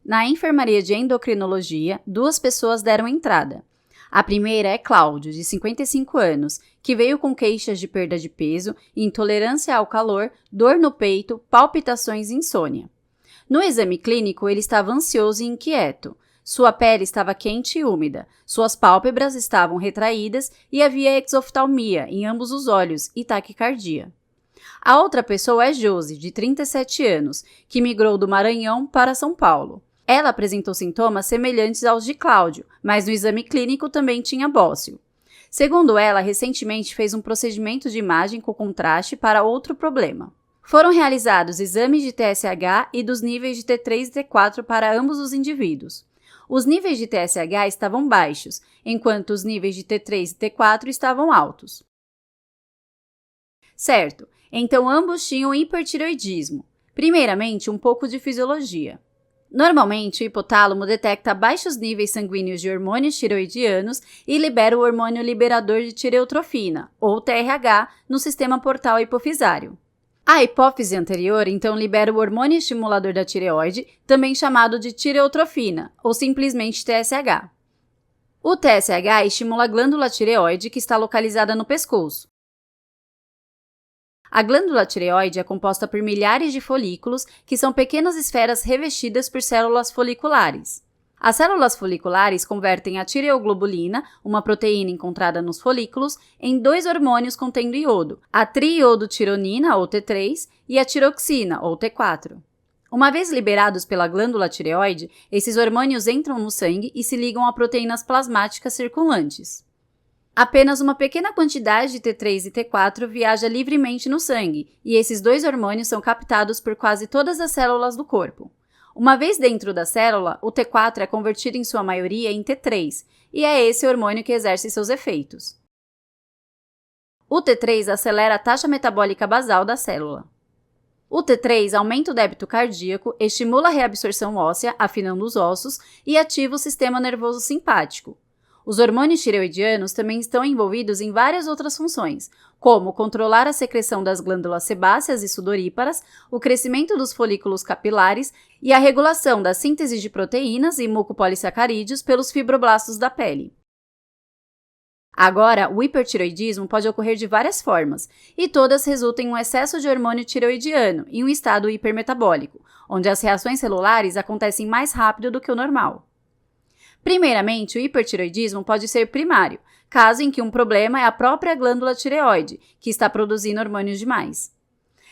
Na enfermaria de endocrinologia, 2 pessoas deram entrada. A primeira é Cláudio, de 55 anos, que veio com queixas de perda de peso, intolerância ao calor, dor no peito, palpitações e insônia. No exame clínico, ele estava ansioso e inquieto. Sua pele estava quente e úmida, suas pálpebras estavam retraídas e havia exoftalmia em ambos os olhos e taquicardia. A outra pessoa é Josi, de 37 anos, que migrou do Maranhão para São Paulo. Ela apresentou sintomas semelhantes aos de Cláudio, mas no exame clínico também tinha bócio. Segundo ela, recentemente fez um procedimento de imagem com contraste para outro problema. Foram realizados exames de TSH e dos níveis de T3 e T4 para ambos os indivíduos. Os níveis de TSH estavam baixos, enquanto os níveis de T3 e T4 estavam altos. Certo, então ambos tinham hipertireoidismo. Primeiramente, um pouco de fisiologia. Normalmente, o hipotálamo detecta baixos níveis sanguíneos de hormônios tireoidianos e libera o hormônio liberador de tireotrofina, ou TRH, no sistema portal hipofisário. A hipófise anterior, então, libera o hormônio estimulador da tireoide, também chamado de tireotrofina, ou simplesmente TSH. O TSH estimula a glândula tireoide, que está localizada no pescoço. A glândula tireoide é composta por milhares de folículos, que são pequenas esferas revestidas por células foliculares. As células foliculares convertem a tireoglobulina, uma proteína encontrada nos folículos, em 2 hormônios contendo iodo, a triiodotironina, ou T3, e a tiroxina, ou T4. Uma vez liberados pela glândula tireoide, esses hormônios entram no sangue e se ligam a proteínas plasmáticas circulantes. Apenas uma pequena quantidade de T3 e T4 viaja livremente no sangue, e esses 2 hormônios são captados por quase todas as células do corpo. Uma vez dentro da célula, o T4 é convertido em sua maioria em T3, e é esse hormônio que exerce seus efeitos. O T3 acelera a taxa metabólica basal da célula. O T3 aumenta o débito cardíaco, estimula a reabsorção óssea, afinando os ossos, e ativa o sistema nervoso simpático. Os hormônios tireoidianos também estão envolvidos em várias outras funções, como controlar a secreção das glândulas sebáceas e sudoríparas, o crescimento dos folículos capilares e a regulação da síntese de proteínas e mucopolissacarídeos pelos fibroblastos da pele. Agora, o hipertireoidismo pode ocorrer de várias formas, e todas resultam em um excesso de hormônio tireoidiano e um estado hipermetabólico, onde as reações celulares acontecem mais rápido do que o normal. Primeiramente, o hipertireoidismo pode ser primário, caso em que um problema é a própria glândula tireoide, que está produzindo hormônios demais.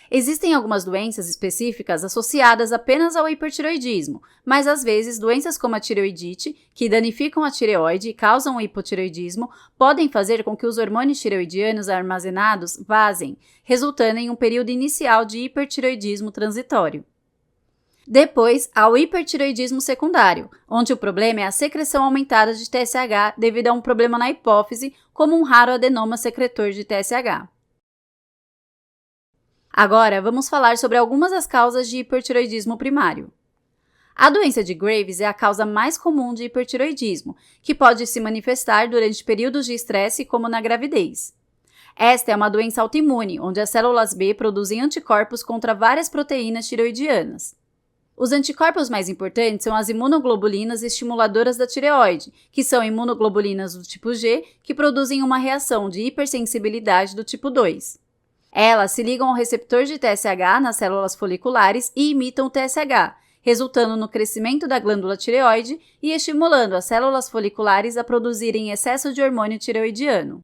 Existem algumas doenças específicas associadas apenas ao hipertireoidismo, mas às vezes doenças como a tireoidite, que danificam a tireoide e causam o hipotireoidismo, podem fazer com que os hormônios tireoidianos armazenados vazem, resultando em um período inicial de hipertireoidismo transitório. Depois, há o hipertireoidismo secundário, onde o problema é a secreção aumentada de TSH devido a um problema na hipófise, como um raro adenoma secretor de TSH. Agora, vamos falar sobre algumas das causas de hipertireoidismo primário. A doença de Graves é a causa mais comum de hipertireoidismo, que pode se manifestar durante períodos de estresse, como na gravidez. Esta é uma doença autoimune, onde as células B produzem anticorpos contra várias proteínas tireoidianas. Os anticorpos mais importantes são as imunoglobulinas estimuladoras da tireoide, que são imunoglobulinas do tipo G, que produzem uma reação de hipersensibilidade do tipo 2. Elas se ligam ao receptor de TSH nas células foliculares e imitam o TSH, resultando no crescimento da glândula tireoide e estimulando as células foliculares a produzirem excesso de hormônio tireoidiano.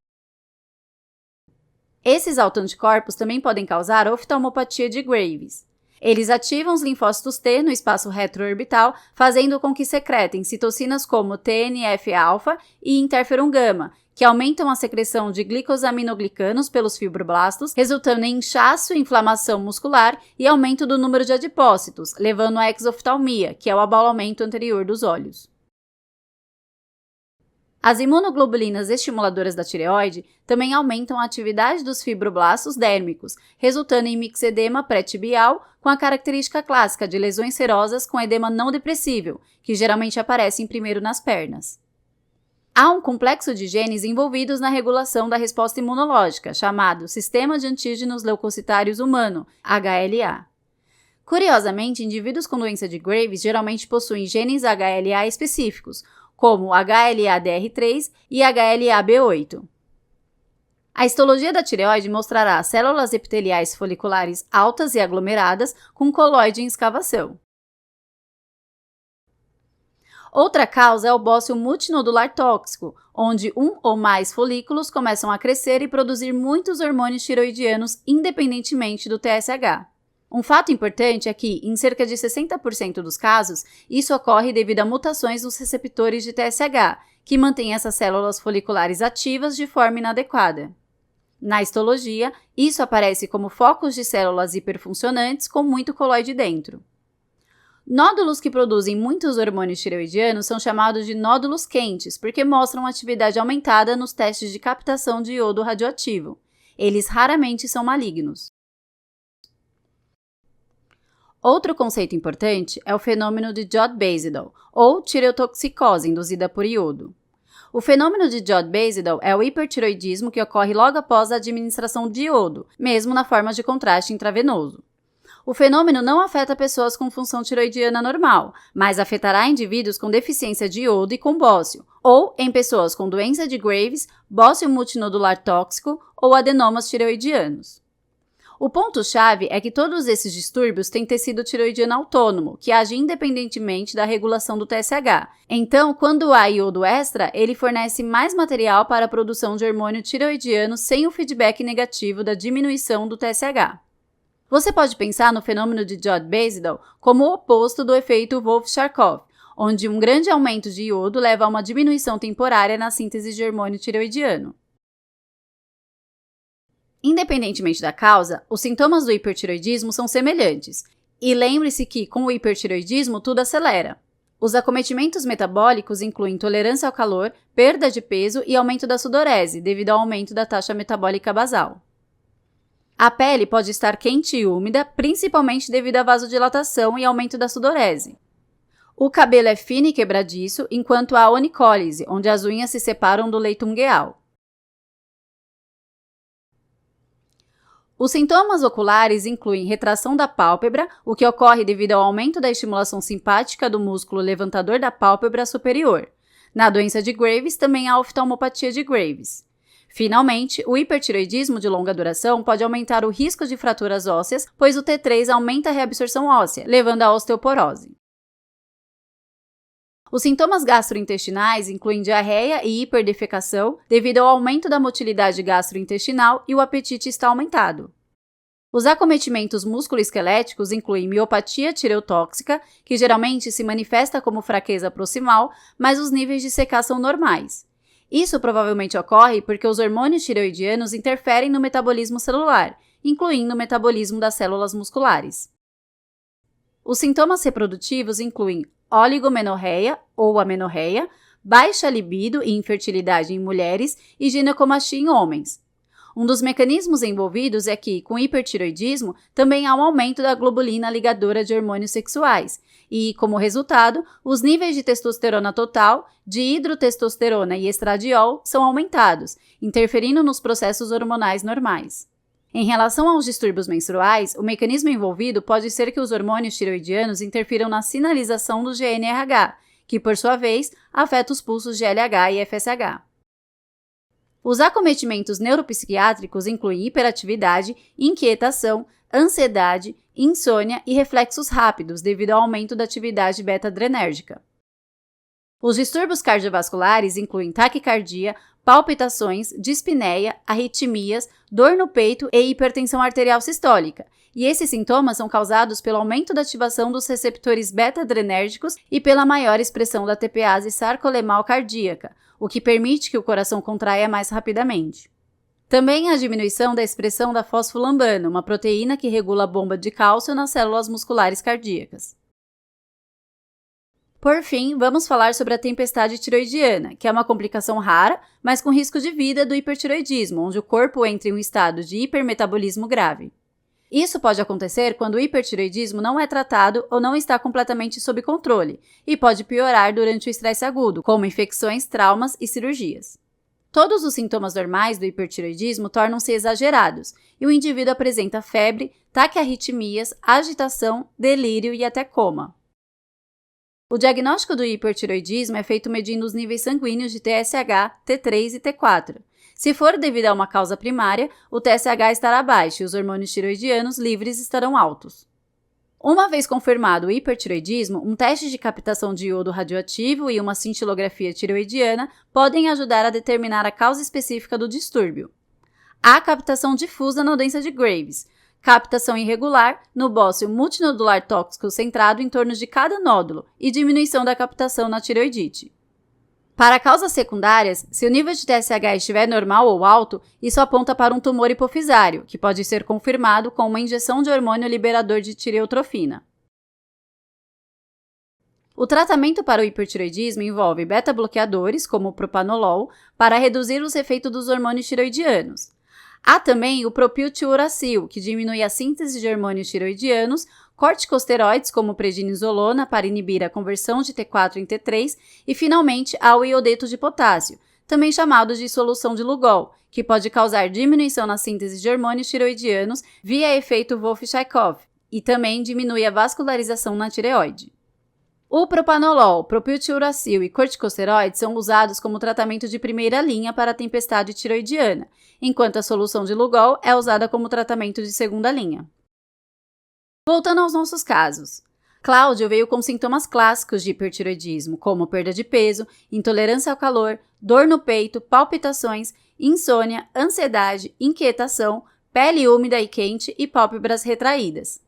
Esses autoanticorpos também podem causar oftalmopatia de Graves. Eles ativam os linfócitos T no espaço retroorbital, fazendo com que secretem citocinas como TNF-alfa e interferon gama, que aumentam a secreção de glicosaminoglicanos pelos fibroblastos, resultando em inchaço, inflamação muscular e aumento do número de adipócitos, levando à exoftalmia, que é o abaulamento anterior dos olhos. As imunoglobulinas estimuladoras da tireoide também aumentam a atividade dos fibroblastos dérmicos, resultando em mixedema pré-tibial com a característica clássica de lesões serosas com edema não depressível, que geralmente aparecem primeiro nas pernas. Há um complexo de genes envolvidos na regulação da resposta imunológica, chamado Sistema de Antígenos Leucocitários Humano, HLA. Curiosamente, indivíduos com doença de Graves geralmente possuem genes HLA específicos, como HLA-DR3 e HLA-B8. A histologia da tireoide mostrará células epiteliais foliculares altas e aglomeradas com coloide em escavação. Outra causa é o bócio multinodular tóxico, onde um ou mais folículos começam a crescer e produzir muitos hormônios tiroidianos independentemente do TSH. Um fato importante é que, em cerca de 60% dos casos, isso ocorre devido a mutações nos receptores de TSH, que mantêm essas células foliculares ativas de forma inadequada. Na histologia, isso aparece como focos de células hiperfuncionantes com muito coloide dentro. Nódulos que produzem muitos hormônios tireoidianos são chamados de nódulos quentes, porque mostram atividade aumentada nos testes de captação de iodo radioativo. Eles raramente são malignos. Outro conceito importante é o fenômeno de Jod-Basedow, ou tireotoxicose induzida por iodo. O fenômeno de Jod-Basedow é o hipertiroidismo que ocorre logo após a administração de iodo, mesmo na forma de contraste intravenoso. O fenômeno não afeta pessoas com função tiroidiana normal, mas afetará indivíduos com deficiência de iodo e com bócio, ou em pessoas com doença de Graves, bócio multinodular tóxico ou adenomas tireoidianos. O ponto-chave é que todos esses distúrbios têm tecido tiroidiano autônomo, que age independentemente da regulação do TSH. Então, quando há iodo extra, ele fornece mais material para a produção de hormônio tiroidiano sem o feedback negativo da diminuição do TSH. Você pode pensar no fenômeno de Jod-Basedow como o oposto do efeito Wolff-Charcot, onde um grande aumento de iodo leva a uma diminuição temporária na síntese de hormônio tiroidiano. Independentemente da causa, os sintomas do hipertiroidismo são semelhantes. E lembre-se que, com o hipertiroidismo, tudo acelera. Os acometimentos metabólicos incluem intolerância ao calor, perda de peso e aumento da sudorese, devido ao aumento da taxa metabólica basal. A pele pode estar quente e úmida, principalmente devido à vasodilatação e aumento da sudorese. O cabelo é fino e quebradiço, enquanto há onicólise, onde as unhas se separam do leito ungueal. Os sintomas oculares incluem retração da pálpebra, o que ocorre devido ao aumento da estimulação simpática do músculo levantador da pálpebra superior. Na doença de Graves, também há oftalmopatia de Graves. Finalmente, o hipertiroidismo de longa duração pode aumentar o risco de fraturas ósseas, pois o T3 aumenta a reabsorção óssea, levando à osteoporose. Os sintomas gastrointestinais incluem diarreia e hiperdefecação devido ao aumento da motilidade gastrointestinal e o apetite está aumentado. Os acometimentos musculoesqueléticos incluem miopatia tireotóxica, que geralmente se manifesta como fraqueza proximal, mas os níveis de CK são normais. Isso provavelmente ocorre porque os hormônios tireoidianos interferem no metabolismo celular, incluindo o metabolismo das células musculares. Os sintomas reprodutivos incluem oligomenorreia ou amenorreia, baixa libido e infertilidade em mulheres e ginecomastia em homens. Um dos mecanismos envolvidos é que, com hipertiroidismo, também há um aumento da globulina ligadora de hormônios sexuais e, como resultado, os níveis de testosterona total, de hidrotestosterona e estradiol são aumentados, interferindo nos processos hormonais normais. Em relação aos distúrbios menstruais, o mecanismo envolvido pode ser que os hormônios tiroidianos interfiram na sinalização do GnRH, que, por sua vez, afeta os pulsos de LH e FSH. Os acometimentos neuropsiquiátricos incluem hiperatividade, inquietação, ansiedade, insônia e reflexos rápidos devido ao aumento da atividade beta-adrenérgica. Os distúrbios cardiovasculares incluem taquicardia, palpitações, dispneia, arritmias, dor no peito e hipertensão arterial sistólica, e esses sintomas são causados pelo aumento da ativação dos receptores beta-adrenérgicos e pela maior expressão da TPase sarcolemal cardíaca, o que permite que o coração contraia mais rapidamente. Também há diminuição da expressão da fosfolambana, uma proteína que regula a bomba de cálcio nas células musculares cardíacas. Por fim, vamos falar sobre a tempestade tiroidiana, que é uma complicação rara, mas com risco de vida do hipertiroidismo, onde o corpo entra em um estado de hipermetabolismo grave. Isso pode acontecer quando o hipertiroidismo não é tratado ou não está completamente sob controle, e pode piorar durante o estresse agudo, como infecções, traumas e cirurgias. Todos os sintomas normais do hipertireoidismo tornam-se exagerados e o indivíduo apresenta febre, taquiarritmias, agitação, delírio e até coma. O diagnóstico do hipertireoidismo é feito medindo os níveis sanguíneos de TSH, T3 e T4. Se for devido a uma causa primária, o TSH estará baixo e os hormônios tireoidianos livres estarão altos. Uma vez confirmado o hipertireoidismo, um teste de captação de iodo radioativo e uma cintilografia tireoidiana podem ajudar a determinar a causa específica do distúrbio. Há captação difusa na doença de Graves, captação irregular no bócio multinodular tóxico centrado em torno de cada nódulo e diminuição da captação na tireoidite. Para causas secundárias, se o nível de TSH estiver normal ou alto, isso aponta para um tumor hipofisário, que pode ser confirmado com uma injeção de hormônio liberador de tireotrofina. O tratamento para o hipertireoidismo envolve beta-bloqueadores, como o propanolol, para reduzir os efeitos dos hormônios tireoidianos. Há também o propiltiuracil, que diminui a síntese de hormônios tireoidianos, corticosteroides como prednisolona para inibir a conversão de T4 em T3 e, finalmente, há o iodeto de potássio, também chamado de solução de Lugol, que pode causar diminuição na síntese de hormônios tireoidianos via efeito Wolff-Chaikoff e também diminui a vascularização na tireoide. O propanolol, propiltiuracil e corticosteroides são usados como tratamento de primeira linha para a tempestade tireoidiana, enquanto a solução de Lugol é usada como tratamento de segunda linha. Voltando aos nossos casos. Cláudio veio com sintomas clássicos de hipertireoidismo, como perda de peso, intolerância ao calor, dor no peito, palpitações, insônia, ansiedade, inquietação, pele úmida e quente e pálpebras retraídas.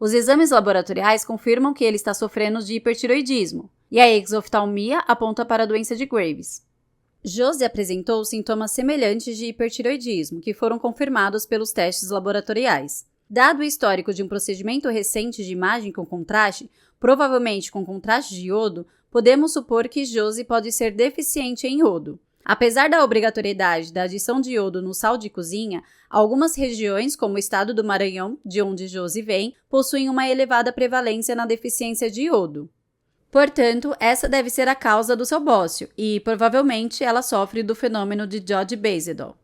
Os exames laboratoriais confirmam que ele está sofrendo de hipertireoidismo, e a exoftalmia aponta para a doença de Graves. Josi apresentou sintomas semelhantes de hipertireoidismo, que foram confirmados pelos testes laboratoriais. Dado o histórico de um procedimento recente de imagem com contraste, provavelmente com contraste de iodo, podemos supor que Josi pode ser deficiente em iodo. Apesar da obrigatoriedade da adição de iodo no sal de cozinha, algumas regiões, como o estado do Maranhão, de onde Josi vem, possuem uma elevada prevalência na deficiência de iodo. Portanto, essa deve ser a causa do seu bócio e, provavelmente, ela sofre do fenômeno de Jod-Bazedel.